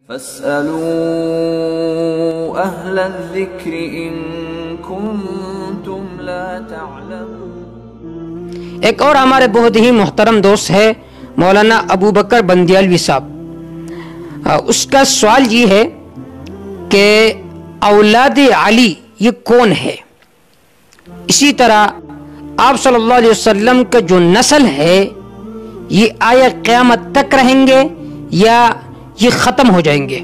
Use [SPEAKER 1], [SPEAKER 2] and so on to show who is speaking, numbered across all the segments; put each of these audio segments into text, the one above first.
[SPEAKER 1] فاسألوا أهل الذكر إن كنتم لا تعلمون۔
[SPEAKER 2] ایک اور ہمارے بہت ہی محترم دوست ہے مولانا ابو بکر بندیالوی صاحب، اس کا سوال یہ ہے کہ اولاد علی یہ کون ہے؟ اسی طرح آپ صلی اللہ علیہ وسلم کا جو نسل ہے یہ آیا قیامت تک رہیں گے یا یہ ختم ہو جائیں گے؟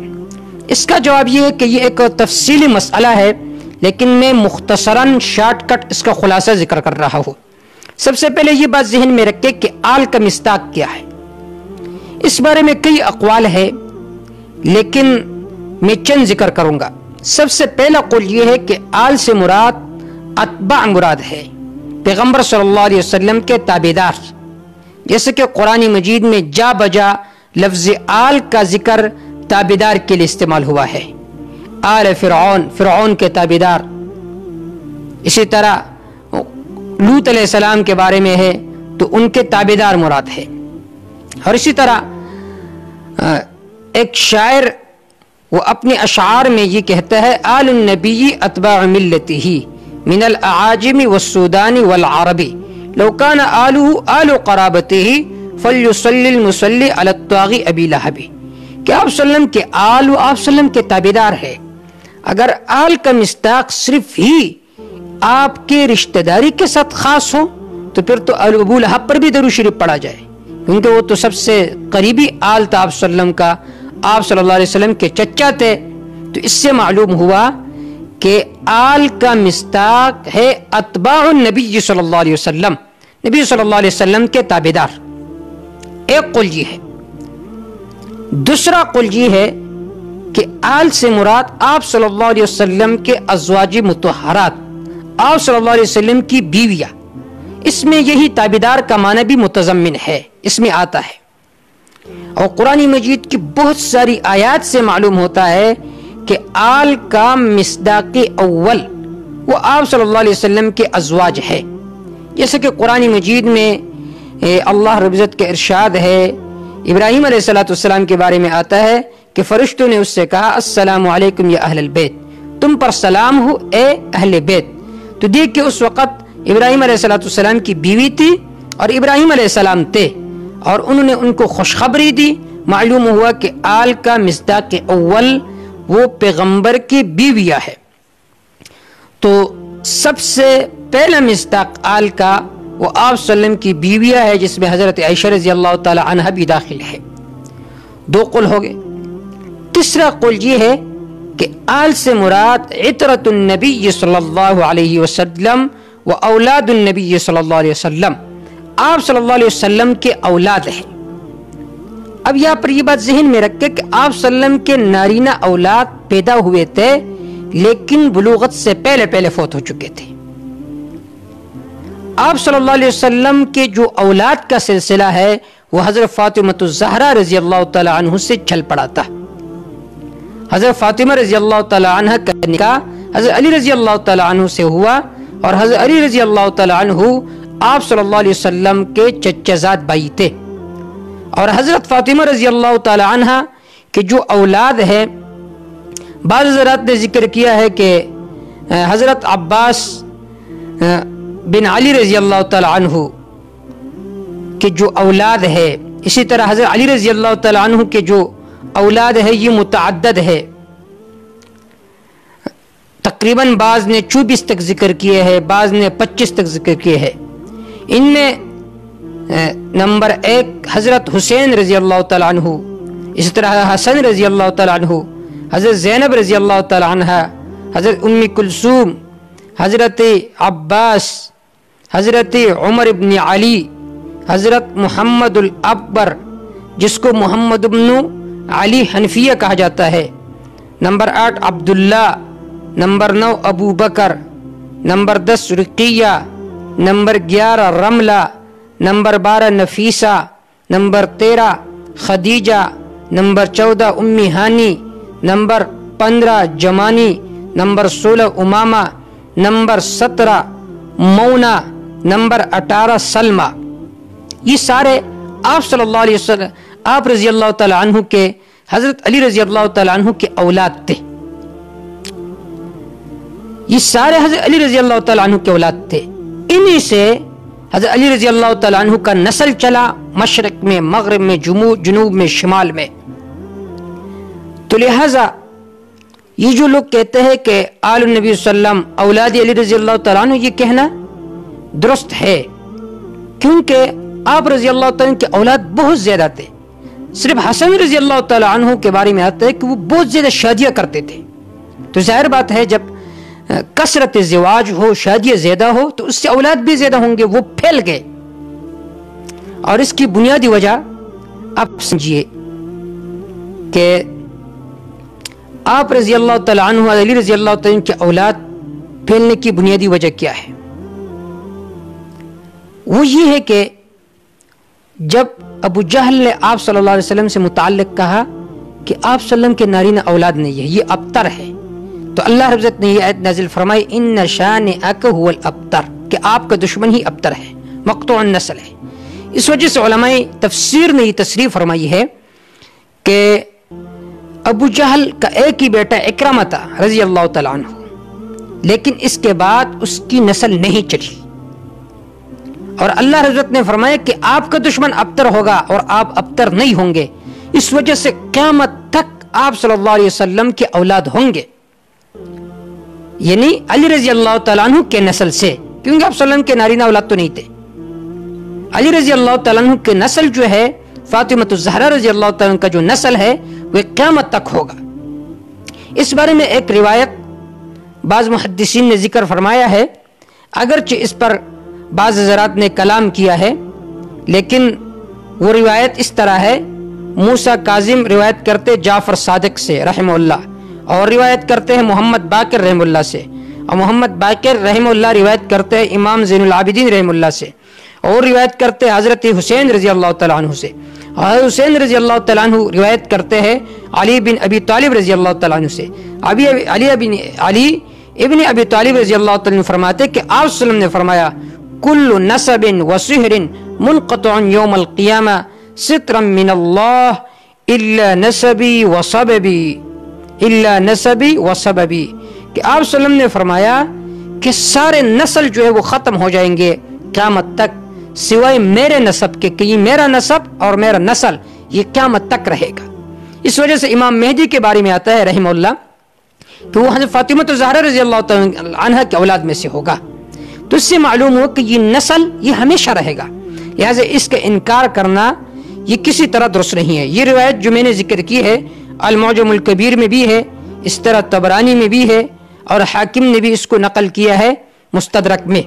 [SPEAKER 2] اس کا جواب یہ ہے کہ یہ ایک تفصیلی مسئلہ ہے، لیکن میں مختصراً شارٹ کٹ اس کا خلاصہ ذکر کر رہا ہوں۔ سب سے پہلے یہ بات ذہن میں رکھیں کہ آل کا مصداق کیا ہے۔ اس بارے میں کئی اقوال ہے، لیکن میں چند ذکر کروں گا۔ سب سے پہلا قول یہ ہے کہ آل سے مراد اتباع مراد ہے، پیغمبر صلی اللہ علیہ وسلم کے تابعدار، جیسے کہ قرآن مجید میں جا بجا لفظ آل کا ذکر تابعدار کے لیے استعمال ہوا ہے۔ آل فرعون، فرعون کے تابعدار۔ اسی طرح لوط علیہ السلام کے بارے میں ہے تو ان کے تابعدار مراد ہے۔ اور اسی طرح ایک شاعر وہ اپنے اشعار میں یہ کہتا ہے آل النبی اتباع ملتہ من الاعاجم والسودان والعرب لو کان آلہ آل قرابتہ فلیصلی المصلی علی الطاغی ابی لہب، کہ آپ صلی اللہ علیہ وسلم کے آل و آپ صلی اللہ علیہ وسلم کے تابعدار ہے۔ اگر آل کا مصداق صرف ہی آپ کے رشتہ داری کے ساتھ خاص ہو تو پھر تو ابو لہب پر بھی درود شریف پڑھا جائے، کیونکہ وہ تو سب سے قریبی آل تھا آپ صلی اللہ علیہ وسلم کا، آپ صلی اللہ علیہ وسلم کے چچا تھے۔ تو اس سے معلوم ہوا کہ آل کا مصداق ہے اتباع النبی صلی اللہ علیہ وسلم، نبی صلی اللہ علیہ وسلم کے تابعدار۔ ایک قول یہ ہے۔ دوسرا قول یہ ہے کہ آل سے مراد آپ صلی اللہ علیہ وسلم کے ازواج مطہرات، آپ صلی اللہ علیہ وسلم کی بیویاں، اس میں یہی تابعدار کا معنی بھی متضمن ہے، اس میں آتا ہے۔ اور قرآن مجید کی بہت ساری آیات سے معلوم ہوتا ہے کہ آل کا مصداق اول وہ آپ صلی اللہ علیہ وسلم کے ازواج ہے، جیسے کہ قرآن مجید میں اللہ رب العزت کے ارشاد ہے، ابراہیم علیہ السلام کے بارے میں آتا ہے کہ فرشتوں نے اس سے کہا السلام علیکم یا اہل البیت، تم پر سلام ہو اے اہل بیت۔ تو دیکھ کہ اس وقت ابراہیم علیہ السلام کی بیوی تھی اور ابراہیم علیہ السلام تھے، اور انہوں نے ان کو خوشخبری دی۔ معلوم ہوا کہ آل کا مصداق اول وہ پیغمبر کی بیویاں ہے۔ تو سب سے پہلا مصداق آل کا وہ آپ صلی اللہ علیہ وسلم کی بیویاں ہے، جس میں حضرت عائشہ رضی اللہ تعالی عنہ بھی داخل ہے۔ دو قول ہو گئے۔ تیسرا قول یہ ہے کہ آل سے مراد عطرت النبی صلی اللہ علیہ وسلم و اولاد النبی صلی اللہ علیہ وسلم، آپ صلی اللہ علیہ وسلم کے اولاد ہیں۔ اب یہاں پر یہ بات ذہن میں رکھے کہ آپ صلی اللہ علیہ وسلم کے نارینہ اولاد پیدا ہوئے تھے، لیکن بلوغت سے پہلے پہلے فوت ہو چکے تھے۔ آپ صلی اللہ علیہ وسلم کے جو اولاد کا سلسلہ ہے وہ حضرت فاطمہ الزہرا رضی اللہ تعالی عنہ سے چل پڑا تھا۔ حضرت فاطمہ رضی اللہ تعالی عنہ کا نکاح حضرت علی رضی اللہ تعالی عنہ سے ہوا، اور حضرت علی رضی اللہ تعالی عنہ آپ صلی اللہ علیہ وسلم کے چچا زاد بھائی تھے۔ اور حضرت فاطمہ رضی اللہ تعالی عنہ کے جو اولاد ہے، بعض حضرات نے ذکر کیا ہے کہ حضرت عباس بن علی رضی اللہ تعالی عنہ کے جو اولاد ہے، اسی طرح حضرت علی رضی اللہ تعالی عنہ کے جو اولاد ہے یہ متعدد ہے، تقریباً بعض نے 24 تک ذکر کیے ہیں، بعض نے 25 تک ذکر کیے ہیں۔ ان میں نمبر 1 حضرت حسین رضی اللہ تعالی عنہ، اسی طرح حسن رضی اللہ تعالی عنہ، حضرت زینب رضی اللہ تعالی عنہ، حضرت ام کلثوم، حضرت عباس، حضرت عمر ابن علی، حضرت محمد الاکبر جس کو محمد ابن علی حنفیہ کہا جاتا ہے، number 8 Abdullah, number 9 Abu Bakr, number 10 Ruqayya, number 11 Ramla, number 12 Nafisa, number 13 Khadija, number 14 Umm Hani, number 15 Jumana, number 16 Umama, number 17 Mona, number 18 Salma. یہ سارے آپ صلی اللہ علیہ وسلم، آپ رضی اللہ تعالی عنہ کے حضرت علی رضی اللہ تعالیٰ عنہ کے اولاد تھے. یہ سارے حضرت علی رضی اللہ تعالیٰ عنہ کے اولاد تھے. انہی سے حضرت علی رضی اللہ تعالیٰ عنہ کا نسل چلا مشرق میں، مغرب میں، جنوب میں، شمال میں. تو لہذا یہ جو لوگ کہتے ہیں کہ آل النبی صلی اللہ علیہ وسلم اولاد علی رضی اللہ تعالیٰ عنہ، یہ کہنا درست ہے، کیونکہ آپ رضی اللہ تعالیٰ عنہ کے اولاد بہت زیادہ تھے. صرف حسن رضی اللہ تعالیٰ عنہ کے بارے میں آتا ہے کہ وہ بہت زیادہ شادیاں کرتے تھے. تو ظاہر بات ہے جب کثرت زواج ہو، شادیاں زیادہ ہو، تو اس سے اولاد بھی زیادہ ہوں گے، وہ پھیل گئے. اور اس کی بنیادی وجہ آپ سمجھیے کہ آپ رضی اللہ تعالیٰ عنہ، علی رضی اللہ تعالیٰ عنہ کے اولاد پھیلنے کی بنیادی وجہ کیا ہے؟ وہ یہ ہے کہ جب ابو جہل نے آپ صلی اللہ علیہ وسلم سے متعلق کہا کہ آپ صلی اللہ علیہ وسلم کے نارینہ اولاد نہیں ہے، یہ ابتر ہے، تو اللہ رب العزت نے یہ آیت نازل فرمائی ان شانئک هو الابتر، کہ آپ کا دشمن ہی ابتر ہے، مقطوع النسل ہے. اس وجہ سے علماء تفسیر نے یہ تصریح فرمائی ہے کہ ابو جہل کا ایک ہی بیٹا اکرمہ تھا رضی اللہ تعالیٰ عنہ، لیکن اس کے بعد اس کی نسل نہیں چلی، اور اللہ رب العزت نے فرمایا کہ آپ کا دشمن ابتر ہوگا اور آپ ابتر نہیں ہوں گے. اس وجہ سے قیامت تک آپ صلی اللہ علیہ وسلم کے اولاد ہوں گے، یعنی علی رضی اللہ تعالیٰ عنہ کے نسل سے، کیونکہ آپ صلی اللہ علیہ وسلم کے نارینہ اولاد تو نہیں تھے. علی رضی اللہ تعالیٰ عنہ کے نسل جو ہے، فاطمہ الزہرا رضی اللہ تعالیٰ عنہ کا جو نسل ہے وہ قیامت تک ہوگا. اس بارے میں ایک روایت بعض محدثین نے ذکر فرمایا ہے، اگرچہ اس پر بعض حضرات نے کلام کیا ہے، لیکن وہ روایت اس طرح ہے. موسیٰ کاظم روایت کرتے جعفر صادق سے رحمہ اللہ، اور روایت کرتے ہیں محمد باقر رحمہ اللہ سے، اور محمد باقر رحمہ اللہ روایت کرتے ہیں امام زین العابدین رحمہ اللہ سے، اور روایت کرتے ہیں حضرت حسین رضی اللہ تعالیٰ عنہ سے، اور حسین رضی اللہ تعالیٰ عنہ روایت کرتے ہیں علی بن ابی طالب رضی اللہ تعالیٰ عنہ سے. علی ابن ابی طالب رضی اللہ تعالیٰ عنہ فرماتے کہ آپ صلی اللہ علیہ وسلم نے فرمایا کل نسب و سحر منقطع یوم القیامہ سترا من اللہ الا نسبی و سببی، الا نسبی و سببی، کہ آپ صلی اللہ علیہ وسلم نے فرمایا کہ سارے نسل جو ہے وہ ختم ہو جائیں گے قیامت تک سوائے میرے نسب کے، کہ یہ میرا نسب اور میرا نسل یہ قیامت تک رہے گا. اس وجہ سے امام مہدی کے بارے میں آتا ہے رحمہ اللہ کہ وہ حضرت فاطمہ الزہرا رضی اللہ تعالیٰ عنہ کے اولاد میں سے ہوگا. تو اس سے معلوم ہو کہ یہ نسل یہ ہمیشہ رہے گا، لہذا اس کا انکار کرنا یہ کسی طرح درست نہیں ہے. یہ روایت جو میں نے ذکر کی ہے المعجم الکبیر میں بھی ہے، اس طرح طبرانی میں بھی ہے، اور حاکم نے بھی اس کو نقل کیا ہے مستدرک میں.